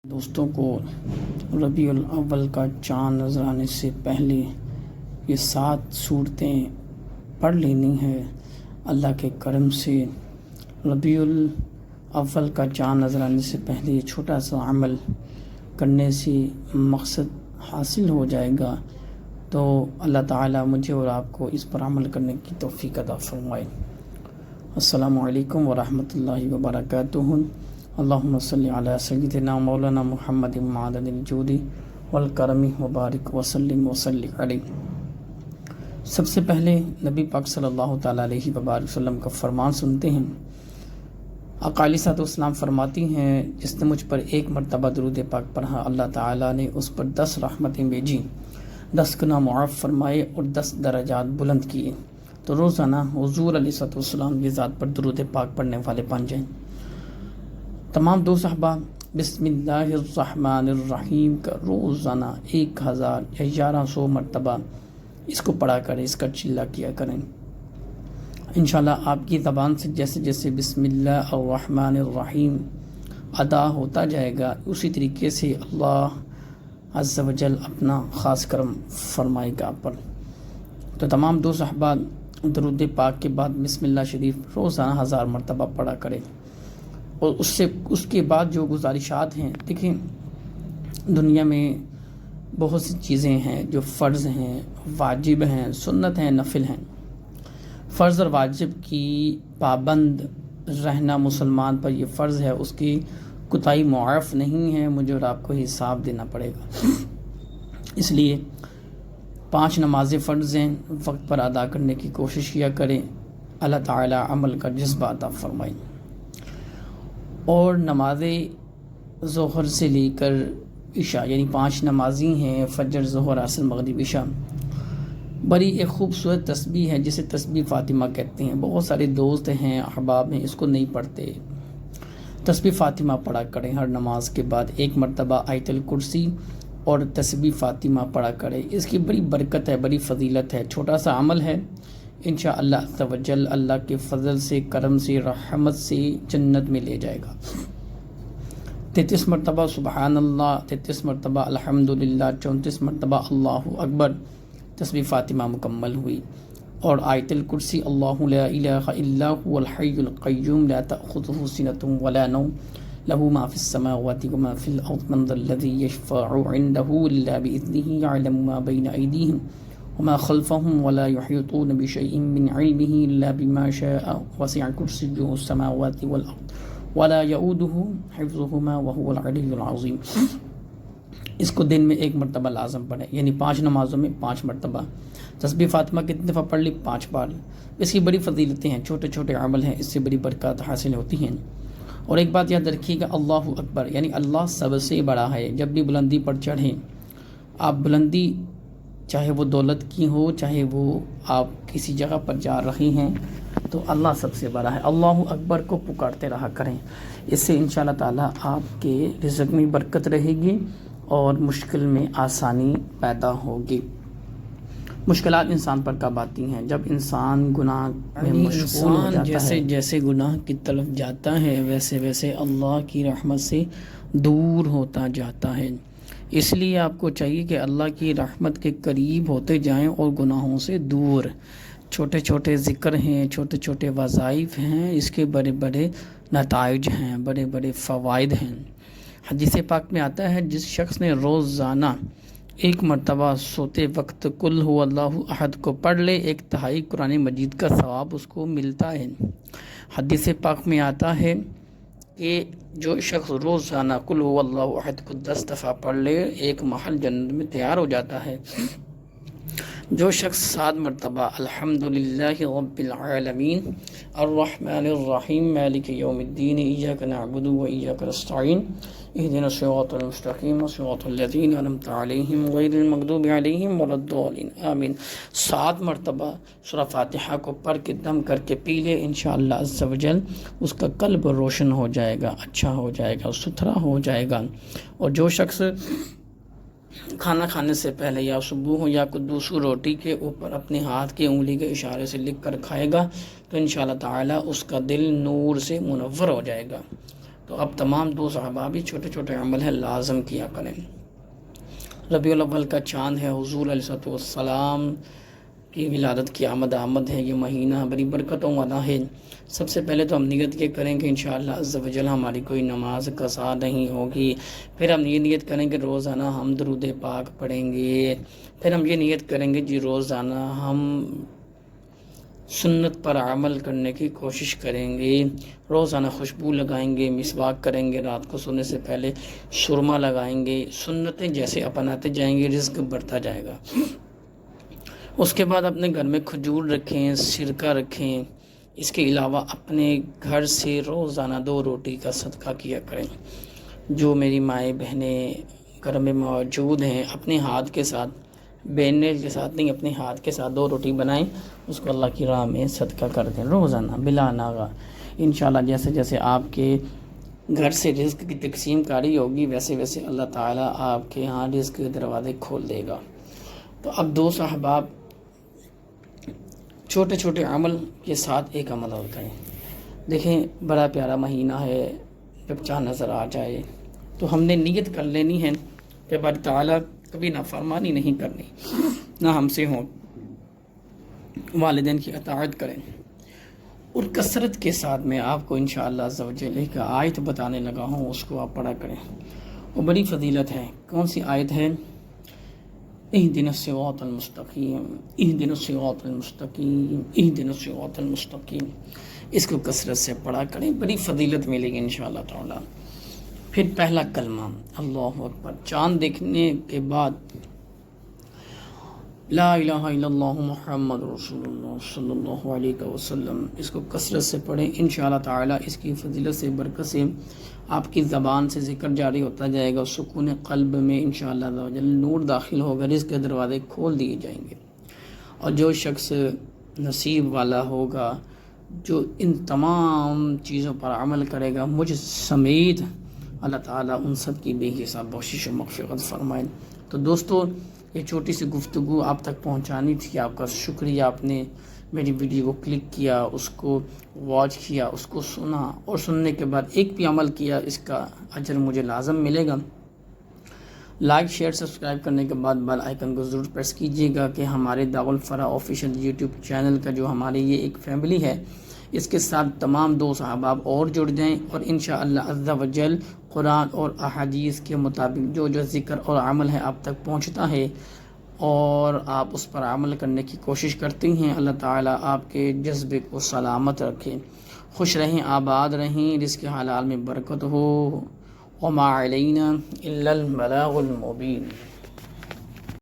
دوستوں کو ربیع الاول کا چاند نظر آنے سے پہلے یہ 7 صورتیں پڑھ لینی ہے۔ اللہ کے کرم سے ربیع الاول کا چاند نظر آنے سے پہلے یہ چھوٹا سا عمل کرنے سے مقصد حاصل ہو جائے گا، تو اللہ تعالیٰ مجھے اور آپ کو اس پر عمل کرنے کی توفیق عطا فرمائے۔ السلام علیکم ورحمۃ اللہ وبرکاتہ۔ اللہم صلی علی سیدنا مولانا محمد معدن الجود والکرم وبارک وسلم علیہ۔ سب سے پہلے نبی پاک صلی اللہ تعالیٰ علیہ وبارک وسلم کا فرمان سنتے ہیں۔ آقا علیہ الصلوۃ والسلام فرماتی ہیں، جس نے مجھ پر ایک مرتبہ درود پاک پڑھا، اللہ تعالیٰ نے اس پر 10 رحمتیں بھیجی، 10 گناہ معاف فرمائے اور 10 درجات بلند کیے۔ تو روزانہ حضور علیہ الصلوۃ والسلام کی ذات پر درود پاک پڑھنے والے بن جائیں۔ تمام دوست احباب، بسم اللہ الرحمن الرحیم کا روزانہ 1000 یا 1100 مرتبہ اس کو پڑھا کریں، اس کا چلہ کیا کریں۔ انشاءاللہ آپ کی زبان سے جیسے جیسے بسم اللہ الرحمن الرحیم ادا ہوتا جائے گا، اسی طریقے سے اللہ عز و جل اپنا خاص کرم فرمائے گا آپ پر۔ تو تمام دوست احباب درود پاک کے بعد بسم اللہ شریف روزانہ 1000 مرتبہ پڑھا کریں، اور اس کے بعد جو گزارشات ہیں، دیکھیں دنیا میں بہت سی چیزیں ہیں جو فرض ہیں، واجب ہیں، سنت ہیں، نفل ہیں۔ فرض اور واجب کی پابند رہنا مسلمان پر یہ فرض ہے، اس کی کوتاہی معاف نہیں ہے، مجھے اور آپ کو حساب دینا پڑے گا۔ اس لیے 5 نمازیں فرض ہیں، وقت پر ادا کرنے کی کوشش کیا کریں، اللہ تعالی عمل کا جذبہ عطا فرمائیں۔ اور نماز ظہر سے لے کر عشاء، یعنی 5 نمازی ہیں، فجر، ظہر، عصر، مغرب، عشاء، بڑی ایک خوبصورت تسبیح ہے جسے تسبیح فاطمہ کہتے ہیں۔ بہت سارے دوست ہیں، احباب ہیں، اس کو نہیں پڑھتے۔ تسبیح فاطمہ پڑھا کریں، ہر نماز کے بعد 1 مرتبہ آیت الکرسی اور تسبیح فاطمہ پڑھا کریں۔ اس کی بڑی برکت ہے، بڑی فضیلت ہے، چھوٹا سا عمل ہے، انشاءاللہ عز و جل اللہ کے فضل سے، کرم سے، رحمت سے جنت میں لے جائے گا۔ 33 مرتبہ سبحان اللہ، 33 مرتبہ الحمدللہ، 34 مرتبہ اللہ اکبر تسبیح فاطمہ مکمل ہوئی۔ اور آیت الکرسی، اللہ لا الہ الا هو الحی القیوم لا تأخذہ سنۃ ولا نوم لہ ما فی السماوات وما فی الارض من ذا الذی یشفع عنده الا بإذنہ یعلم ما بین ایدیہم وما خلفهم ولا يحيطون بشيء من علمه إلا بما شاء وسع كرسيه السماوات والأرض ولا يؤوده حفظهما وهو العلي العظيم۔ اس کو دن میں 1 مرتبہ لازم پڑھیں، یعنی 5 نمازوں میں 5 مرتبہ۔ تسبیح فاطمہ کتنی دفعہ پڑھ لی؟ 5 بار۔ اس کی بڑی فضیلتیں ہیں، چھوٹے چھوٹے عمل ہیں، اس سے بڑی برکات حاصل ہوتی ہیں۔ اور ایک بات یاد رکھیے گا، اللہ اکبر یعنی اللہ سب سے بڑا ہے۔ جب بھی بلندی پر چڑھیں، آپ بلندی چاہے وہ دولت کی ہو، چاہے وہ آپ کسی جگہ پر جا رہی ہیں، تو اللہ سب سے بڑا ہے۔ اللہ اکبر کو پکارتے رہا کریں، اس سے انشاءاللہ تعالی آپ کے رزق میں برکت رہے گی اور مشکل میں آسانی پیدا ہوگی۔ مشکلات انسان پر کب آتی ہیں؟ جب انسان گناہ میں مشغول ہو جاتا ہے۔ جیسے جیسے گناہ کی طرف جاتا ہے، ویسے ویسے اللہ کی رحمت سے دور ہوتا جاتا ہے۔ اس لیے آپ کو چاہیے کہ اللہ کی رحمت کے قریب ہوتے جائیں اور گناہوں سے دور۔ چھوٹے چھوٹے ذکر ہیں، چھوٹے چھوٹے وظائف ہیں، اس کے بڑے بڑے نتائج ہیں، بڑے بڑے فوائد ہیں۔ حدیث پاک میں آتا ہے، جس شخص نے روزانہ 1 مرتبہ سوتے وقت قل هو اللہ احد کو پڑھ لے، 1/3 قرآن مجید کا ثواب اس کو ملتا ہے۔ حدیث پاک میں آتا ہے کہ جو شخص روزانہ قل هو اللہ احد کو 10 دفعہ پڑھ لے، 1 محل جنت میں تیار ہو جاتا ہے۔ جو شخص 7 مرتبہ الحمدللہ رب العالمین الرحمن الرحیم مالک یوم الدین ایاک نعبد و ایاک نستعین اہدنا الصراط المستقیم صراط الذین انعمت علیہم غیر المغضوب علیہم ولا الضالین آمین، 7 مرتبہ سورہ فاتحہ کو پڑھ کے دم کر کے پی لے، انشاءاللہ عز و جل اس کا قلب روشن ہو جائے گا، اچھا ہو جائے گا، ستھرا ہو جائے گا۔ اور جو شخص کھانا کھانے سے پہلے یا صبح ہو یا قدوس روٹی کے اوپر اپنے ہاتھ کی انگلی کے اشارے سے لکھ کر کھائے گا، تو انشاءاللہ تعالی اس کا دل نور سے منور ہو جائے گا۔ تو اب تمام دوست احباب بھی چھوٹے چھوٹے عمل ہیں لازم کیا کریں۔ ربیع الاول کا چاند ہے، حضور علیہ السلام کی ولادت کی آمد ہے، یہ مہینہ بڑی برکتوں والا ہے۔ سب سے پہلے تو ہم نیت یہ کریں کہ انشاءاللہ عز و جل ہماری کوئی نماز قضا نہیں ہوگی، پھر ہم یہ نیت کریں کہ روزانہ ہم درود پاک پڑھیں گے، پھر ہم یہ نیت کریں گے جی روزانہ ہم سنت پر عمل کرنے کی کوشش کریں گے، روزانہ خوشبو لگائیں گے، مسواک کریں گے، رات کو سونے سے پہلے سرما لگائیں گے، سنتیں جیسے اپناتے جائیں گے رزق بڑھتا جائے گا۔ اس کے بعد اپنے گھر میں کھجور رکھیں، سرکہ رکھیں، اس کے علاوہ اپنے گھر سے روزانہ 2 روٹی کا صدقہ کیا کریں۔ جو میری مائیں بہنیں گھر میں موجود ہیں اپنے ہاتھ کے ساتھ، بیلنے کے ساتھ نہیں، اپنے ہاتھ کے ساتھ 2 روٹی بنائیں، اس کو اللہ کی راہ میں صدقہ کر دیں روزانہ بلا ناغہ۔ انشاءاللہ جیسے جیسے آپ کے گھر سے رزق کی تقسیم کاری ہوگی ویسے ویسے اللہ تعالیٰ آپ کے ہاں رزق کے دروازے کھول دے گا۔ تو اب دوست احباب چھوٹے چھوٹے عمل کے ساتھ ایک عمل اور کریں۔ دیکھیں بڑا پیارا مہینہ ہے، جب چاند نظر آ جائے تو ہم نے نیت کر لینی ہے کہ باری تعالیٰ کبھی نافرمانی نہیں کرنی، نہ ہم سے ہوں، والدین کی اطاعت کریں۔ اور کثرت کے ساتھ میں آپ کو انشاءاللہ عز و جل ایک آیت بتانے لگا ہوں، اس کو آپ پڑھا کریں، وہ بڑی فضیلت ہے۔ کون سی آیت ہے؟ اہدنا الصراط المستقیم، اہدنا الصراط المستقیم، اہدنا الصراط المستقیم، اس کو کثرت سے پڑھا کریں، بڑی فضیلت ملے گی انشاءاللہ تعالی۔ پھر پہلا کلمہ اللہ اکبر، چاند دیکھنے کے بعد لا الہ الا اللہ محمد رسول اللہ صلی اللہ علیہ وسلم، اس کو کثرت سے پڑھیں، انشاءاللہ تعالی اس کی فضیلت سے برکت سے آپ کی زبان سے ذکر جاری ہوتا جائے گا، سکون قلب میں انشاءاللہ عز و جل نور داخل ہوگا، رزق کے دروازے کھول دیے جائیں گے۔ اور جو شخص نصیب والا ہوگا، جو ان تمام چیزوں پر عمل کرے گا مجھ سمیت، اللہ تعالیٰ ان سب کی بے حساب بخشش و مغفرت فرمائے۔ تو دوستو یہ چھوٹی سی گفتگو آپ تک پہنچانی تھی، آپ کا شکریہ، آپ نے میری ویڈیو کو کلک کیا، اس کو واچ کیا، اس کو سنا، اور سننے کے بعد ایک بھی عمل کیا، اس کا اجر مجھے لازم ملے گا۔ لائک شیئر سبسکرائب کرنے کے بعد بیل آئیکن کو ضرور پریس کیجیے گا کہ ہمارے دعوت الفلاح آفیشیل یوٹیوب چینل کا جو ہماری یہ ایک فیملی ہے، اس کے ساتھ تمام دوست احباب اور جڑ جائیں، اور انشاءاللہ عز و جل قرآن اور احادیث کے مطابق جو جو ذکر اور عمل ہے آپ تک پہنچتا ہے اور آپ اس پر عمل کرنے کی کوشش کرتے ہیں، اللہ تعالیٰ آپ کے جذبے کو سلامت رکھیں، خوش رہیں، آباد رہیں، رزق حلال میں برکت ہو۔ وما علینا الا البلاغ المبین۔